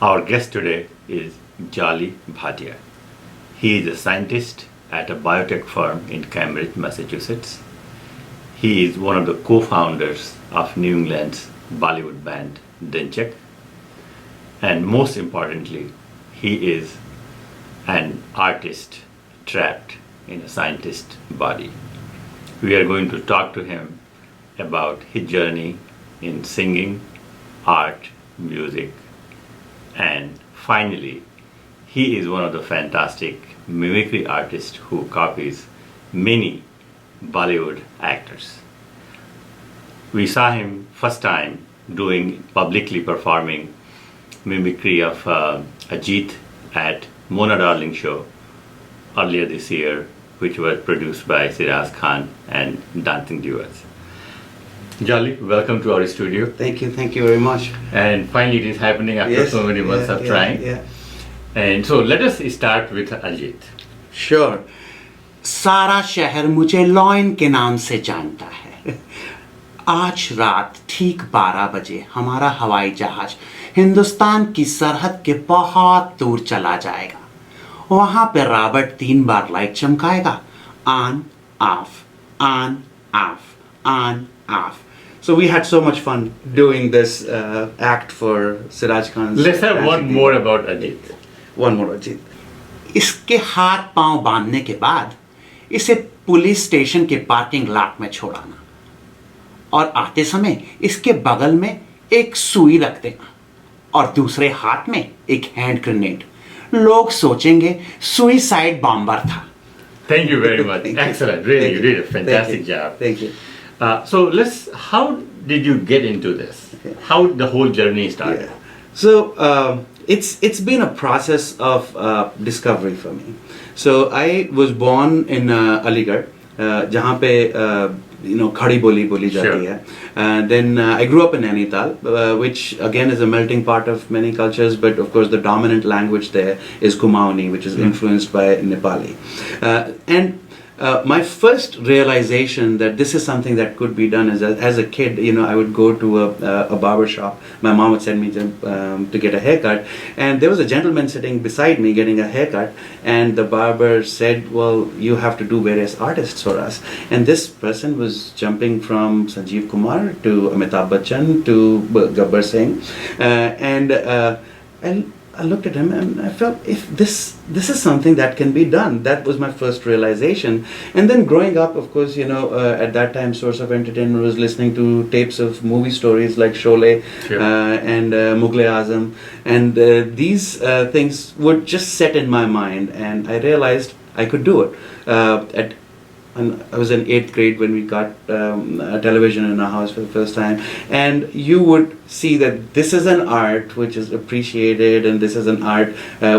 Our guest today is Jolly Bhatia. He is a scientist at a biotech firm in Cambridge, Massachusetts. He is one of the co-founders of New England's Bollywood band Dinchak. And most importantly, he is an artist trapped in a scientist's body. We are going to talk to him about his journey in singing, art, music, and finally, he is one of the fantastic mimicry artists who copies many Bollywood actors. We saw him first time doing publicly performing mimicry of Ajit at Mona Darling show earlier this year, which was produced by Siraz Khan and Dancing Duets. Jolly, welcome to our studio. Thank you very much. And finally it is happening after so many months of trying. Yeah. And so let us start with Ajit. Sure. सारा शहर मुझे lion के नाम से जानता है. आज रात ठीक 12 बजे हमारा हवाई जहाज हिंदुस्तान की सरहद के बहुत दूर चला जाएगा. वहां पे रॉबर्ट 3 बार लाइट चमकाएगा. On off. So we had so much fun doing this act for Siraj Khan's. Let's have one more about Ajit. One more Ajit. इसके हाथ पांव बांधने के बाद इसे पुलिस स्टेशन के पार्किंग लॉट में छोड़ाना और आते समय इसके बगल में एक सुई रख देना और दूसरे हाथ में एक हैंड ग्रेनेड. लोग सोचेंगे सुइसाइड बॉम्बर था. Thank you very much. Excellent. Really, you did a fantastic job. Thank you. So how did you get into this? Okay. How the whole journey started? Yeah. So it's been a process of discovery for me. So I was born in Aligarh, जहाँ पे खड़ी बोली बोली जाती है. Then I grew up in Nainital, which again is a melting pot of many cultures, but of course the dominant language there is Kumaoni, which is influenced by Nepali. And my first realization that this is something that could be done is as a kid, I would go to a barber shop. My mom would send me to get a haircut, and there was a gentleman sitting beside me getting a haircut, and the barber said, well, you have to do various artists for us. And this person was jumping from Sanjiv to Amitabh Bachchan to Gabbar Singh, and I looked at him and I felt if this is something that can be done. That was my first realization. And then growing up, of course, at that time, source of entertainment was listening to tapes of movie stories like Sholay and Mughal-e-Azam. And these things would just set in my mind. And I realized I could do it. I was in 8th grade when we got a television in our house for the first time, and you would see that this is an art which is appreciated, and this is an art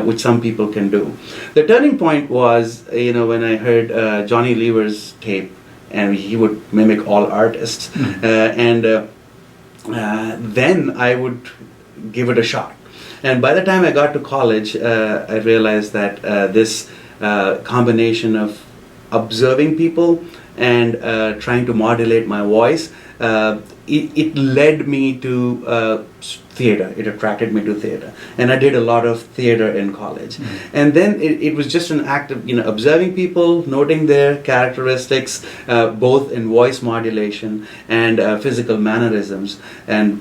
which some people can do. The turning point was, when I heard Johnny Lever's tape, and he would mimic all artists, and then I would give it a shot. And by the time I got to college, I realized that this combination of observing people and trying to modulate my voice, it led me to theater. It attracted me to theater, and I did a lot of theater in college. And then it was just an act of observing people, noting their characteristics, both in voice modulation and physical mannerisms, and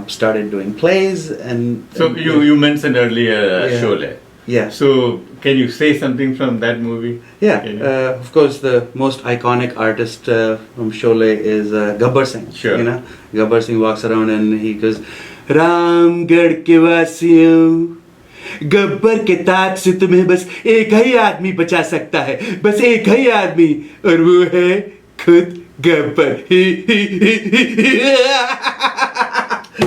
started doing plays. And So you mentioned earlier Sholay. Yeah. So can you say something from that movie? Yeah. Of course, the most iconic artist from Sholay is Gabbar Singh. Sure. Gabbar Singh walks around and he goes, Ramgarh ke vasiyon, Gabbar के ताज से तुम्हें बस एक ही आदमी बचा सकता है, बस एक ही आदमी, और वो है खुद Gabbar.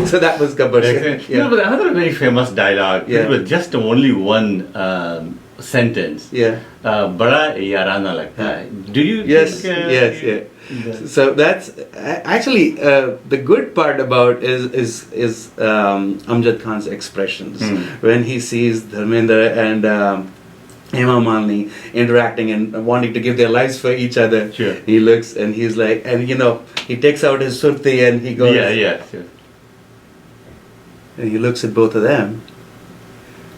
So that was Gabbar Singh. Yeah. But another very famous dialogue. It was just only one sentence. Yeah. बड़ा याराना लगता है. Do you? Yes. think, Yes. So that's actually the good part about is Amjad Khan's expressions when he sees Dharmendra and Hema Malini interacting and wanting to give their lives for each other. Sure. He looks and he's like, and he takes out his surti and he goes. Yeah. Sure. And he looks at both of them.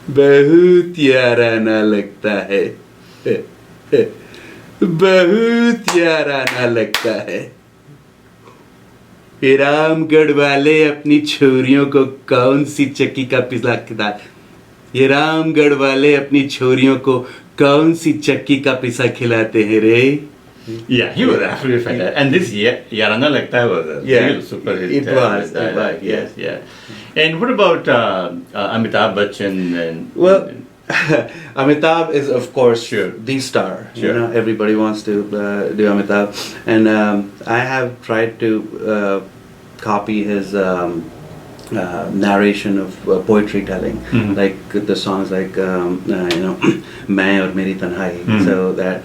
बहुत यारा ना लगता है, बहुत यारा ना लगता है। रामगढ़ वाले अपनी छोरियों को कौन सी चक्की का पिसा खिलाते, ये रामगढ़ वाले अपनी छोरियों को कौन सी चक्की का पिसा खिलाते हैं रे? Yeah, he was absolutely fantastic. And this Yarana Lagta Hai was a real super hit. It was. Yes, yeah. And what about Amitabh Bachchan? And Well, Amitabh is, of course, Sure. the star. Sure. You know, everybody wants to do Amitabh, and I have tried to copy his narration of poetry telling, like the songs like you know, "Main aur Meri Tanhai." So that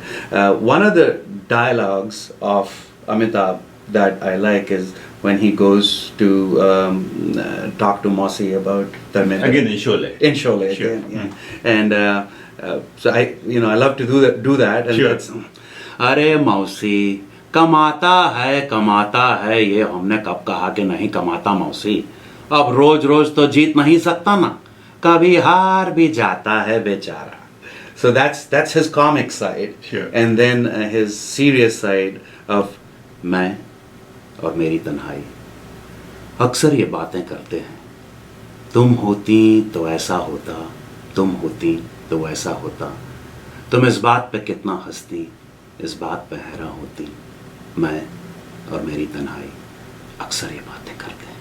one of the dialogues of Amitabh that I like is when he goes to talk to Mossy about Dharmendra. again in Sholay. In Sholay, Sure. again, yeah. And so I love to do that. And Sure. that's, अरे मौसी कमाता है ये हमने कब कहा कि नहीं कमाता मौसी, अब रोज रोज तो जीत नहीं सकता ना, कभी हार भी जाता है बेचारा. So that's his comic side. Sure. And then his serious side of मैं और मेरी तन्हाई. अक्सर ये बातें करते हैं, तुम होती तो ऐसा होता, तुम होती तो वैसा होता, तुम इस बात पे कितना हंसती, इस बात पे हैरान होती, मैं और मेरी तन्हाई अक्सर ये बातें करते हैं.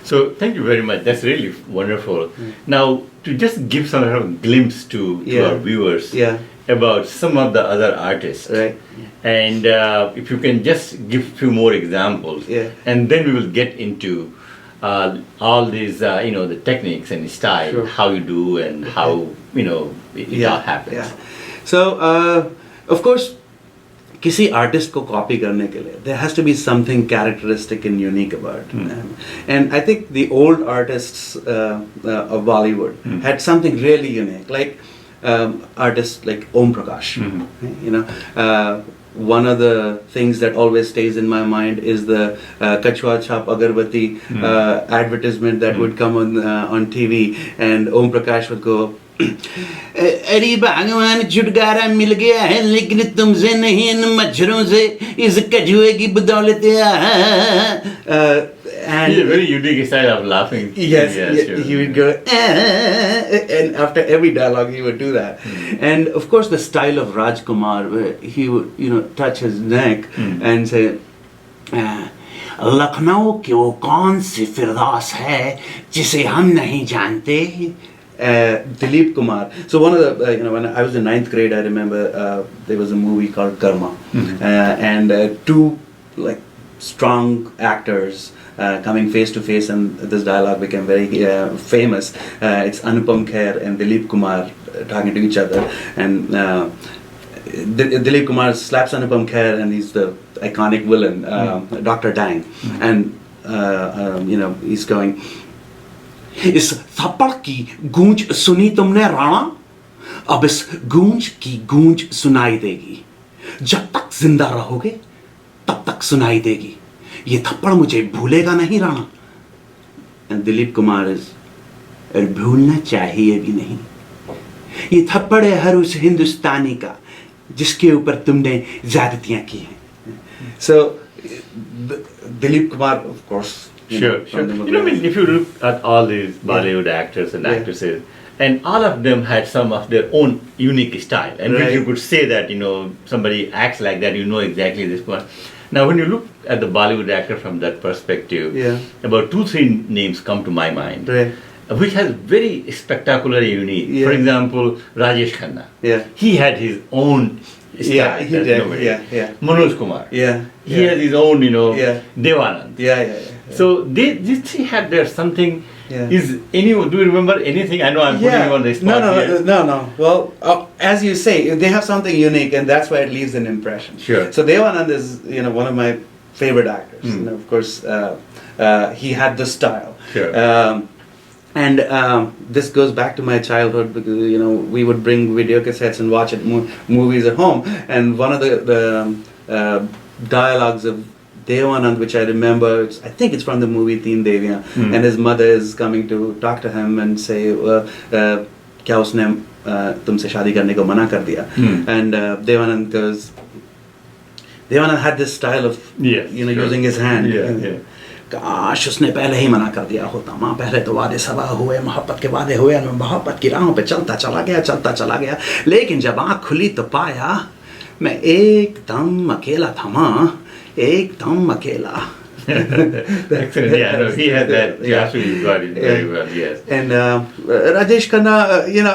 So thank you very much. That's really wonderful. Now, to just give some kind of glimpse to our viewers about some of the other artists, Right. and if you can just give few more examples, and then we will get into all these, you know, the techniques and style, Sure. how you do and how, you know, it all happens. Yeah. So, of course, किसी artist को copy करने के लिए there has to be something characteristic and unique about them. And I think the old artists of Bollywood had something really unique, like artists like Om Prakash. You know, one of the things that always stays in my mind is the Kachwa Chap Agarbatti advertisement that would come on TV, and Om Prakash would go, अरे भगवान छुटकारा मिल गया है, लेकिन तुमसे नहीं इन मच्छरों से, इस कछुए की बदौलत. And Yeah, very unique style of laughing. Yes, sure. he would go, and after every dialogue he would do that. And of course the style of Rajkumar, where he would, you know, touch his neck and say, Lucknow की वो कौन सी फिरदौस है जिसे हम नहीं जानते. Dilip Kumar. So one of the, you know, when I was in 9th grade, I remember there was a movie called Karma, and two like strong actors coming face to face, and this dialogue became very famous. It's Anupam Kher and Dilip Kumar talking to each other, and Dilip Kumar slaps Anupam Kher, and he's the iconic villain, Dr. Dang, and you know, he's going, इस थप्पड़ की गूंज सुनी तुमने राणा, अब इस गूंज की गूंज सुनाई देगी, जब तक जिंदा रहोगे तब तक सुनाई देगी, ये थप्पड़ मुझे भूलेगा नहीं राणा. एंड दिलीप कुमार इज, और भूलना चाहिए भी नहीं, ये थप्पड़ है हर उस हिंदुस्तानी का जिसके ऊपर तुमने ज्यादतियां की हैं. So Dilip Kumar, of course. Sure. You know, I mean, if you look at all these Bollywood actors and actresses, and all of them had some of their own unique style, and when you could say that, you know, somebody acts like that, you know exactly this one. Now, when you look at the Bollywood actor from that perspective, about 2-3 names come to my mind, which has very spectacular, unique. For example, Rajesh Khanna. He had his own style. He did. Manoj Kumar. He has his own, you know, Devanand. So these three had there something. Do you remember anything? I know I'm putting you on the spot here. No. Well, as you say, they have something unique, and that's why it leaves an impression. Sure. So Devanand is, you know, one of my favorite actors. You know, of course, he had the style. Sure. And this goes back to my childhood, because, you know, we would bring video cassettes and watch movies at home, and one of the dialogues of Devanand, which I remember. I think it's from the movie Teen Deviyan, and his mother is coming to talk to him and say, "क्या उसने तुमसे शादी करने को मना कर दिया?" And Devanand goes. Devanand had this style of using his hand. काश उसने पहले ही मना कर दिया होता, माँ पहले तो वादे सबा हुए, मोहब्बत के वादे हुए, मैं मोहब्बत की राहों पे चलता चला गया, लेकिन जब आँख खुली तो पाया मैं एकदम अकेला था माँ, एकदम अकेला. Excellent. Yeah, no, he had that. You absolutely got it very well. Yes. And Rajesh Khanna,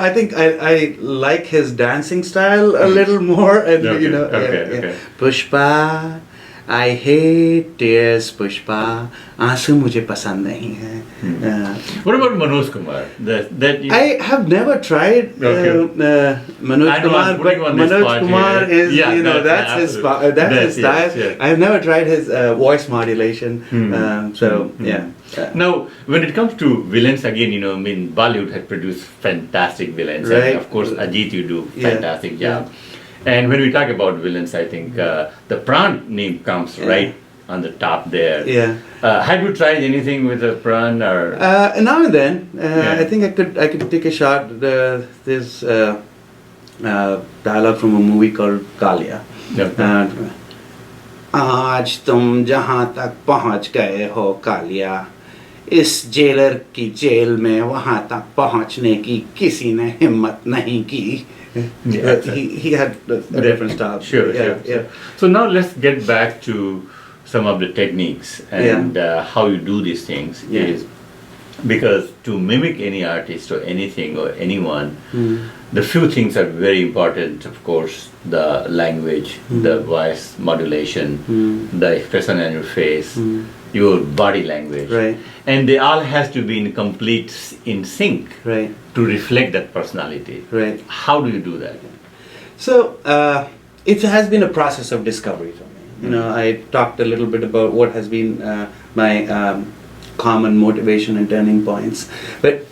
I think I like his dancing style a little more. And Okay. Pushpa, I hate tears. Pushpa, आंसू मुझे पसंद नहीं है. What about Manoj Kumar? I have never tried Manoj Kumar, but Manoj Kumar is, that's his style. Yes. I have never tried his voice modulation. Now, when it comes to villains, again, Bollywood had produced fantastic villains. Right. And of course, Ajit, you do fantastic job. And when we talk about villains, I think the Pran name comes right on the top there. Yeah. Have you tried anything with a Pran or? Now and then, I think I could take a shot. There's dialogue from a movie called Kalia. आज तुम जहाँ तक पहुँच गए हो कालिया, इस jailer की jail में वहाँ तक पहुँचने की किसी ने हिम्मत नहीं की. He had a different style. Sure. So now let's get back to some of the techniques and how you do these things. Is because to mimic any artist or anything or anyone, the few things are very important. Of course, the language, the voice modulation, the expression on your face, your body language, right, and they all has to be in sync, right, to reflect that personality. Right. How do you do that? So it has been a process of discovery for me. I talked a little bit about what has been my common motivation and turning points, but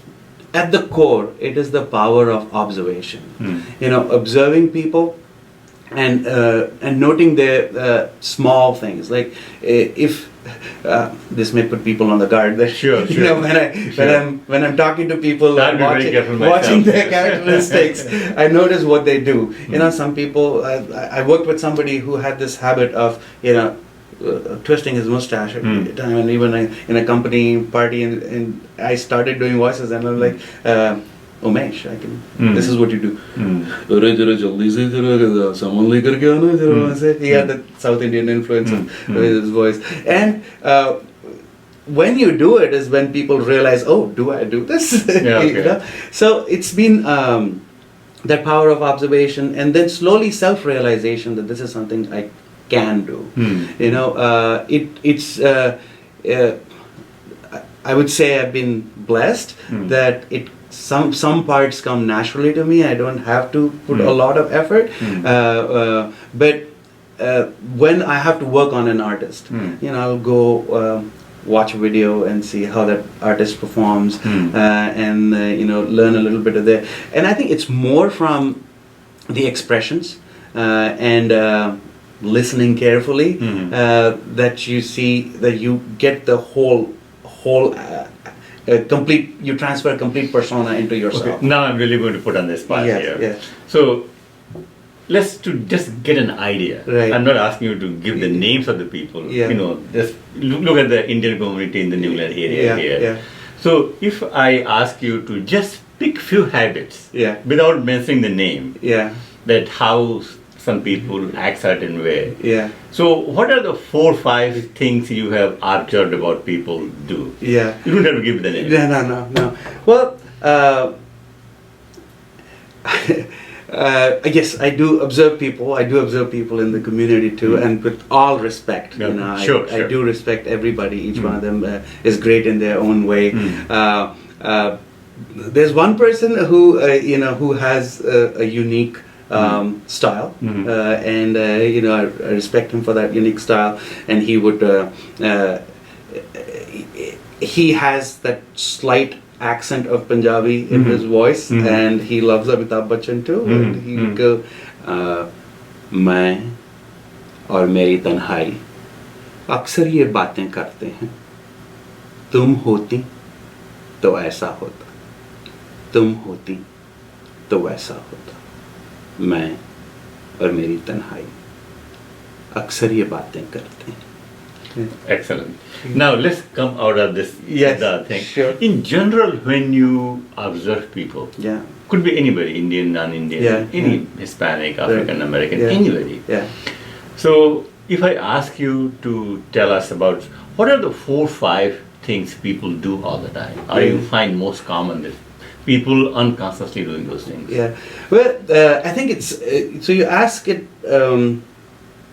at the core, it is the power of observation. Observing people and noting their small things. Like if this may put people on the guard. That sure. When I'm talking to people, watching their characteristics, I notice what they do. Some people. I worked with somebody who had this habit of twisting his mustache every time, and even in a company party, and I started doing voices, and I'm like, Umesh, this is what you do. He had the South Indian influence of his voice, and when you do it is when people realize, oh, do I do this? So it's been that power of observation, and then slowly self-realization that this is something I can do. I would say I've been blessed that some parts come naturally to me. I don't have to put a lot of effort. But when I have to work on an artist, I'll go watch a video and see how that artist performs, and learn a little bit of that. And I think it's more from the expressions and listening carefully that you see that you get the whole complete. You transfer a complete persona into yourself. Okay. Now I'm really going to put on the spot here. Yeah. So let's just get an idea. Right. I'm not asking you to give the names of the people. Just look at the Indian community in the New England area here. Yeah. So if I ask you to just pick few habits, without mentioning the name, that how some people act certain way. So what are the 4 or 5 things you have observed about people do? You don't have to give the name. No. Well, I guess I do observe people. I do observe people in the community too, and with all respect. I do respect everybody. Each one of them is great in their own way. There's one person who who has a unique style, and I respect him for that unique style. And he would he has that slight accent of Punjabi in his voice, and he loves Amitabh Bachchan too. And he would go, "मैं और मेरी तन्हाई अक्सर ये बातें करते हैं, तुम होती तो ऐसा होता, तुम होती तो वैसा होता, मैं और मेरी तन्हाई अक्सर ये बातें करते हैं. Excellent. Now let's come out of this Yes, the thing. sure. In general, when you observe people, Yeah. could be anybody, Indian, non-Indian, Yeah, any yeah. Hispanic, African American, Yeah. anybody. Yeah. So if I ask you to tell us about what are the 4-5 things people do all the time, or you find most common that people unconsciously doing those things? Yeah. Well, I think it's so you ask it.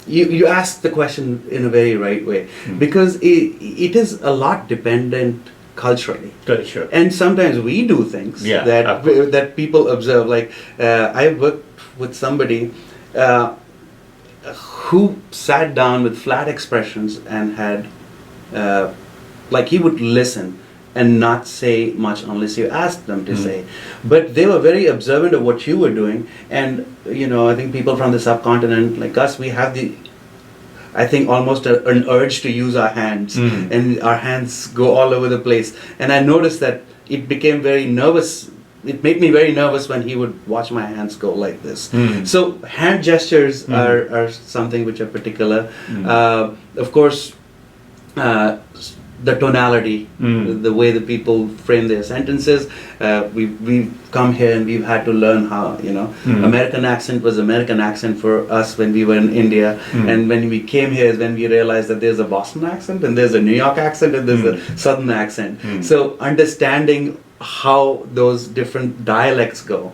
You ask the question in a very right way because it is a lot dependent culturally. Sure. And sometimes we do things Yeah, that people observe. Like I worked with somebody who sat down with flat expressions and had like he would listen and not say much unless you asked them to say. But they were very observant of what you were doing. And, you know, I think people from the subcontinent like us, we have I think almost an urge to use our hands. And our hands go all over the place. And I noticed that it became very nervous. It made me very nervous when he would watch my hands go like this. So hand gestures are something which are particular. Of course, the tonality, the way the people frame their sentences. We've come here and we've had to learn how, you know, American accent was American accent for us when we were in India. And when we came here is when we realized that there's a Boston accent and there's a New York accent and there's a Southern accent. So understanding how those different dialects go.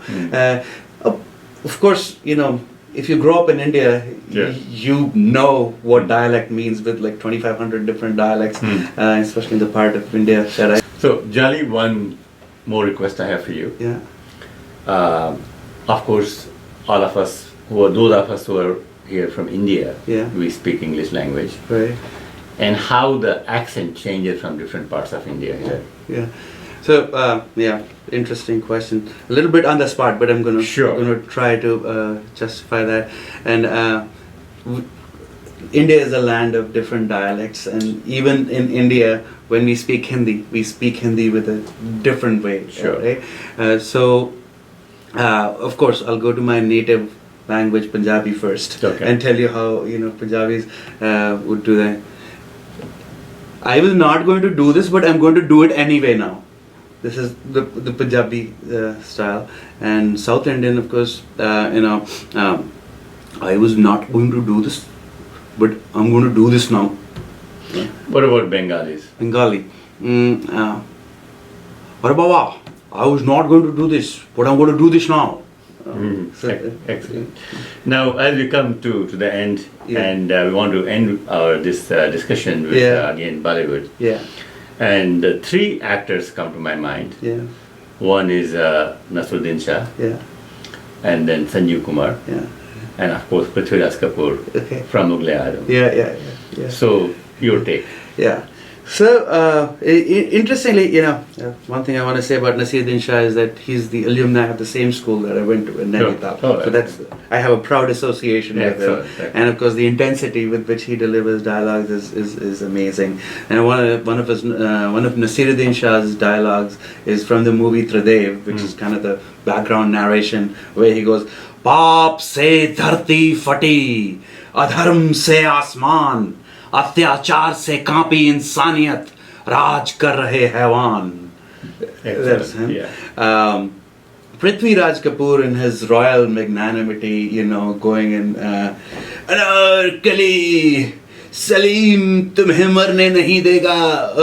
Of course, you know, if you grow up in India, you know what dialect means with like 2,500 different dialects, especially in the part of India that I... So, Jolly, one more request I have for you. Yeah. Of course, all of us, those of us who are here from India, we speak English language. Right. And how the accent changes from different parts of India here. Yeah. So, interesting question. A little bit on the spot, but I'm going to try to justify that. And India is a land of different dialects, and even in India, when we speak Hindi with a different way. Sure. Right? Of course, I'll go to my native language, Punjabi first, and tell you how, you know, Punjabis would do that. I was not going to do this, but I'm going to do it anyway now. This is the Punjabi style, and South Indian, of course. I was not going to do this, but I'm going to do this now. What about Bengalis? Bengali. What about? I was not going to do this, but I'm going to do this now. Excellent. Now, as we come to the end, and we want to end our this discussion with again Bollywood. Yeah. And 3 actors come to my mind. Yeah. One is Nasruddin Shah. Yeah. And then Sanjiv Kumar. Yeah. And of course Prithviraj Kapoor from Mughal Adam. Yeah. So your take. Yeah. So interestingly, you know, one thing I want to say about Nasruddin Shah is that he's the alumni of the same school that I went to in Amitabh. So I have a proud association with him. And of course, the intensity with which he delivers dialogues is amazing. And one of Nasruddin Shah's dialogues is from the movie Tradev, which is kind of the background narration where he goes, "Paap se dharti fati, adharm se asman, अत्याचार से copy इंसानियत, राज कर रहे हैवान." That's him. Prithviraj Kapoor in his royal magnanimity, you know, going in, Anarkali, Salim तुम्हें मरने नहीं देगा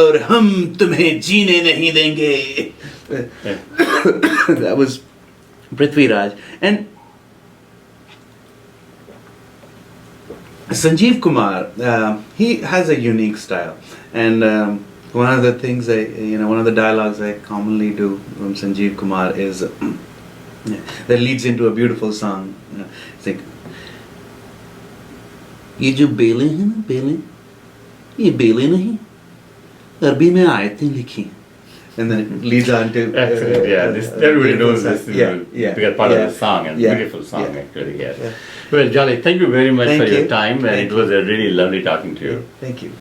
और हम तुम्हें जीने नहीं देंगे. That was Prithviraj. And Sanjiv Kumar, he has a unique style, and one of the things one of the dialogues I commonly do from Sanjiv Kumar is that leads into a beautiful song. It's like, ये जो बेले हैं ना बेले, ये बेले नहीं, अरबी में आयतें लिखी. And then it leads on to everybody knows this because part of the song and beautiful song actually. Well, Jolly, thank you very much for your time, and it was a really lovely talking to you. Thank you.